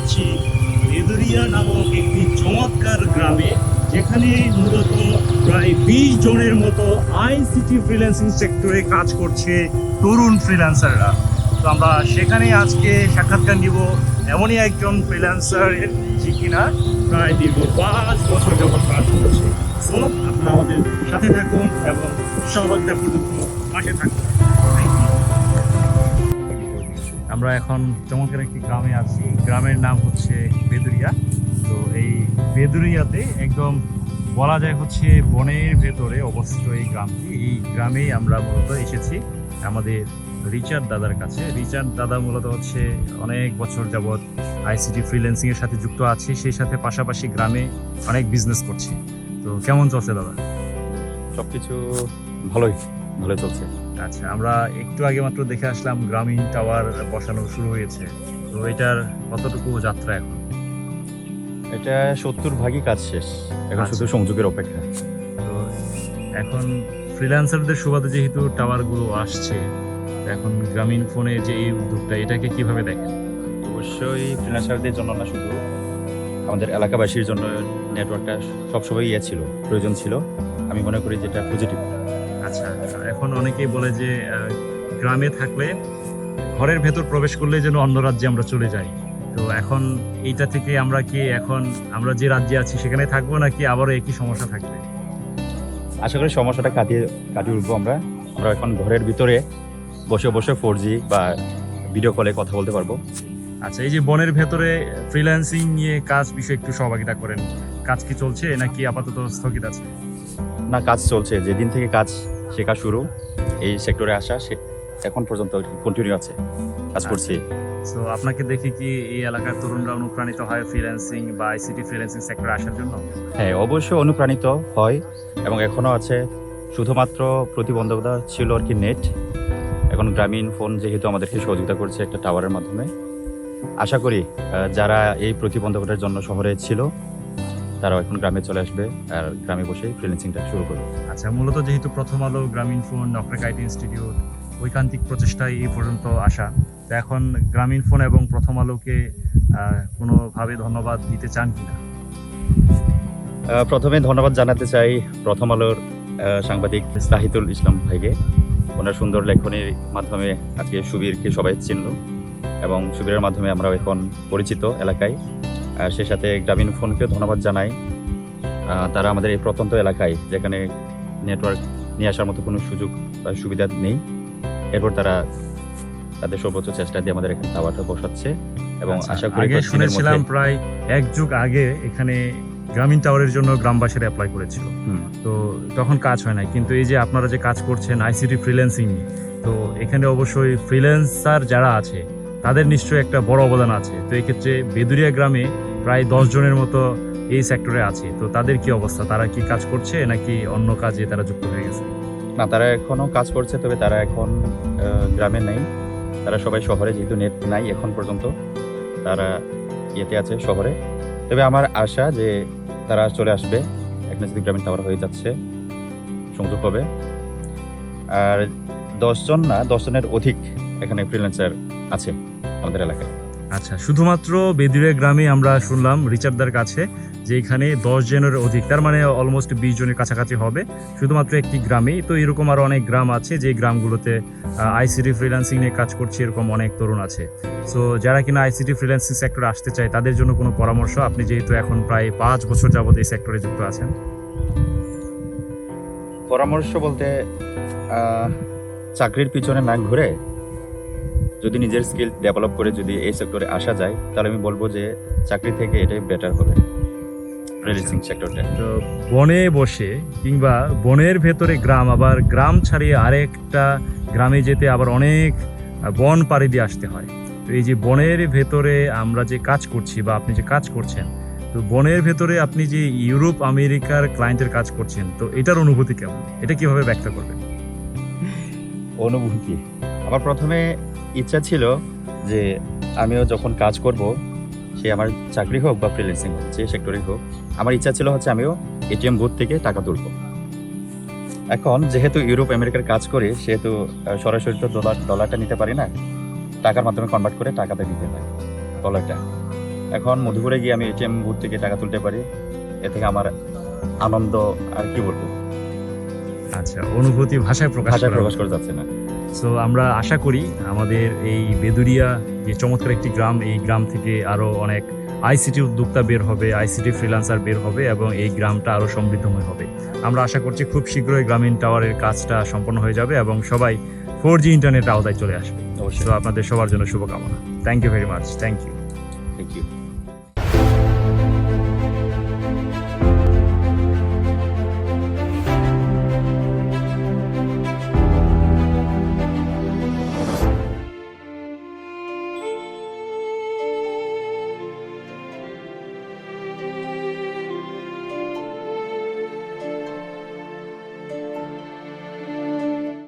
আছি বেদুরিয়া নামক একটি চমৎকার গ্রামে, যেখানে মূলত প্রায় 20 জনের মতো আইসিটি ফ্রিল্যান্সিং সেক্টরে কাজ করছে তরুণ ফ্রিল্যান্সাররা। তো আমরা সেখানে আজকে সাক্ষাৎকার নিব এমনই একজন ফ্রিল্যান্সারের, যে কিনা প্রায় দীর্ঘ 5 বছর যাবত কাজ করছে। সো আপনারা আমাদের সাথে থাকুন এবং সহযোগিতা পর্যন্ত পাশে থাকুন। আমরা এখন চমৎকার একটি গ্রামে আছি, গ্রামের নাম হচ্ছে বেদুরিয়া। তো এই বেদুরিয়াতে একদম বলা যায় হচ্ছে বনের ভেতরে অবস্থিত এই গ্রামটি। এই গ্রামেই আমরা মূলত এসেছি আমাদের রিচার্ড দাদার কাছে। রিচার্ড দাদা মূলত হচ্ছে অনেক বছর যাবৎ আইসিটি ফ্রিল্যান্সিং এর সাথে যুক্ত আছে, সেই সাথে পাশাপাশি গ্রামে অনেক বিজনেস করছে। তো কেমন চলছে দাদা? সবকিছু ভালোই চলছে। আচ্ছা, আমরা একটু আগে মাত্র দেখে আসলাম গ্রামীণ টাওয়ার বসানো শুরু হয়েছে। তো এটার কতটুকু যাত্রা এখন? এটা 70 ভাগই কাজ শেষ, এখন শুধু সংযোগের অপেক্ষা। তো এখন ফ্রিল্যান্সারদের সুবাদে যেহেতু টাওয়ারগুলো আসছে, এখন গ্রামীণ ফোনে যে এই উদ্যোগটা, এটাকে কিভাবে দেখেন? অবশ্যই ফ্রিল্যান্সারদের জন্য না, শুধু আমাদের এলাকাবাসীর জন্য নেটওয়ার্কটা সবসময় ছিল, প্রয়োজন ছিল। আমি মনে করি যেটা পজিটিভ। আচ্ছা, এখন অনেকেই বলে যে গ্রামে থাকলে ঘরের ভেতর প্রবেশ করলে যেন অন্য রাজ্যে আমরা চলে যাই। তো এখন এইটা থেকে আমরা কি এখন আমরা যে রাজ্যে আছি সেখানে থাকবো, নাকি আবারও একই সমস্যা থাকবে? আশা করি সমস্যাটা কাটিয়ে উঠবো আমরা এখন ঘরের ভিতরে বসে 4G বা ভিডিও কলে কথা বলতে পারবো। আচ্ছা, এই যে বনের ভেতরে ফ্রিল্যান্সিং নিয়ে কাজ বিষয়ে একটু সহযোগিতা করেন। কাজ কি চলছে নাকি আপাতত স্থগিত আছে? না, কাজ চলছে। যেদিন থেকে কাজ শেখা শুরু, এই সেক্টরে আসা এখন পর্যন্ত কন্টিনিউ আছে, কাজ করছি। তো আপনাকে দেখে কি এই এলাকার তরুণরা অনুপ্রাণিত হয় ফ্রিল্যান্সিং বা আইসিটি ফ্রিল্যান্সিং সেক্টরে আসার জন্য? হ্যাঁ, অবশ্যই অনুপ্রাণিত হয় এবং এখনও আছে। শুধুমাত্র প্রতিবন্ধকতা ছিল আর কি নেট। এখন গ্রামীণ ফোন যেহেতু আমাদেরকে সহযোগিতা করছে একটা টাওয়ারের মাধ্যমে, আশা করি যারা এই প্রতিবন্ধকতার জন্য শহরে ছিল তারাও এখন গ্রামে চলে আসবে আর গ্রামে বসেই ফ্রিল্যান্সিংটা শুরু করবে। আচ্ছা, মূলত যেহেতু প্রথম আলো, গ্রামীণ ফোন, নকরেক আইটি ইনস্টিটিউট ঐকান্তিক প্রচেষ্টায় এই পর্যন্ত আসা, তো এখন গ্রামীণ ফোন এবং প্রথম আলোকে কোনোভাবে ধন্যবাদ দিতে চান কিনা? প্রথমে ধন্যবাদ জানাতে চাই প্রথম আলোর সাংবাদিক সাহিদুল ইসলাম ভাইকে। ওনার সুন্দর লেখনীর মাধ্যমে আজকে সুবীরকে সবাই চিনল এবং সুবীরের মাধ্যমে আমরা এখন পরিচিত এলাকায়। আর সে সাথে গ্রামীণ ফোনকে ধন্যবাদ জানাই। তারা আমাদের এই প্রত্যন্ত এলাকায়, যেখানে নেটওয়ার্ক নিয়ে আসার মতো কোনো সুযোগ বা সুবিধা নেই, এরপর তারা তাদের সর্বোচ্চ চেষ্টা দিয়ে আমাদের এখানে টাওয়ারটা বসাচ্ছে এবং আশা করি শুনেছিলাম প্রায় 1 যুগ আগে এখানে গ্রামীণ টাওয়ারের জন্য গ্রামবাসীরা অ্যাপ্লাই করেছিল। তো তখন কাজ হয় না, কিন্তু এই যে আপনারা যে কাজ করছেন আইসিটি ফ্রিল্যান্সিং, তো এখানে অবশ্যই ফ্রিল্যান্সার যারা আছে তাদের নিশ্চয়ই একটা বড় অবদান আছে। তো এই ক্ষেত্রে বেদুরিয়া গ্রামে প্রায় 10 জনের মতো এই সেক্টরে আছে। তো তাদের কি অবস্থা? তারা কি কাজ করছে নাকি অন্য কাজে তারা যুক্ত হয়ে গেছে? না, তারা এখনো কাজ করছে, তবে তারা এখন গ্রামে নেই। তারা সবাই শহরে, যেহেতু নেট নাই এখন পর্যন্ত, তারা ইয়েতে আছে শহরে। তবে আমার আশা যে তারা চলে আসবে, এখানে যদি গ্রামীণ টাওয়ার হয়ে যাচ্ছে, সংযোগ হবে। আর 10 জন না, 10 জনের অধিক এখানে ফ্রিল্যান্সার আছে আমাদের এলাকায়। আচ্ছা, শুধুমাত্র বেদুরিয়া গ্রামে আমরা শুনলাম রিচার্ডদার কাছে যে এখানে 10 জনের অধিক, তার মানে অলমোস্ট 20 জনের কাছাকাছি হবে শুধুমাত্র একটি গ্রামেই। তো এরকম আরও অনেক গ্রাম আছে যে গ্রামগুলোতে আইসিটি ফ্রিল্যান্সিং নিয়ে কাজ করছে, এরকম অনেক তরুণ আছে। সো যারা কিনা আইসিটি ফ্রিল্যান্সিং সেক্টরে আসতে চায় তাদের জন্য কোনো পরামর্শ? আপনি যেহেতু এখন প্রায় 5 বছর যাবত এই সেক্টরে যুক্ত আছেন। পরামর্শ বলতে চাকরির পিছনে না ঘুরে যদি নিজের স্কিল ডেভেলপ করে যদি এই সেক্টরে আসা যায়, তাহলে আমি বলবো যে চাকরি থেকে এটাই বেটার হবে, ফ্রিল্যান্সিং সেক্টরটা। তো বনে বসে কিংবা বনের ভেতরে গ্রাম, আবার গ্রাম ছাড়িয়ে আরেকটা গ্রামে যেতে আবার অনেক বন পাড়ি দিয়ে আসতে হয়। তো এই যে বনের ভেতরে আমরা যে কাজ করছি বা আপনি যে কাজ করছেন, তো বনের ভেতরে আপনি যে ইউরোপ আমেরিকার ক্লায়েন্টের কাজ করছেন, তো এটার অনুভূতি কেমন? এটা কিভাবে ব্যক্ত করবেন? অনুভূতি, আমার প্রথমে ইচ্ছা ছিল যে আমিও যখন কাজ করব, সে আমার চাকরি হোক বা ফ্রিল্যান্সিং হোক, যে সেক্টরেই হোক, আমার ইচ্ছা ছিল হচ্ছে আমিও এটিএম বুথ থেকে টাকা তুলব। এখন যেহেতু ইউরোপ আমেরিকার কাজ করি, সেহেতু সরাসরি তো ডলারটা নিতে পারি না, টাকার মাধ্যমে কনভার্ট করে টাকাটা নিতে হয়, ডলারটা। এখন মধুপুরে গিয়ে আমি এটিএম বুথ থেকে টাকা তুলতে পারি, এ থেকে আমার আনন্দ আর কি বলবো, আচ্ছা, অনুভূতি ভাষায় প্রকাশ করা যাচ্ছে না। সো আমরা আশা করি আমাদের এই বেদুরিয়া যে চমৎকার একটি গ্রাম, এই গ্রাম থেকে আরও অনেক আইসিটি উদ্যোক্তা বের হবে, আইসিটি ফ্রিল্যান্সার বের হবে এবং এই গ্রামটা আরও সমৃদ্ধময় হবে। আমরা আশা করছি খুব শীঘ্রই গ্রামীণ টাওয়ারের কাজটা সম্পন্ন হয়ে যাবে এবং সবাই 4G ইন্টারনেট আওতায় চলে আসবে। অবশ্যই। তো আপনাদের সবার জন্য শুভকামনা। Thank you very much. Thank you.